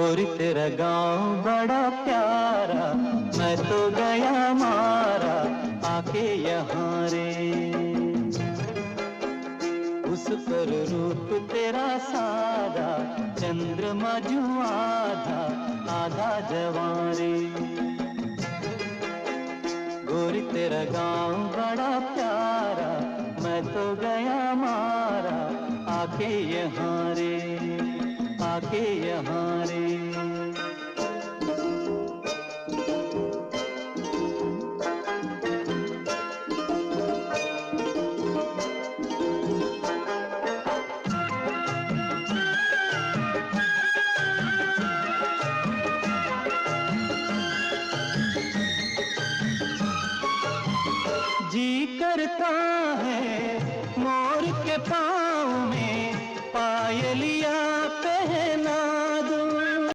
गोरी तेरा गांव बड़ा प्यारा, मैं तो गया मारा आके यहाँ रे। उस पर रूप तेरा सादा, चंद्रमा जो आधा आधा जवां रे। गोरी तेरा गांव बड़ा प्यारा, मैं तो गया मारा आके यहाँ रे, आके यहाँ रे। जी करता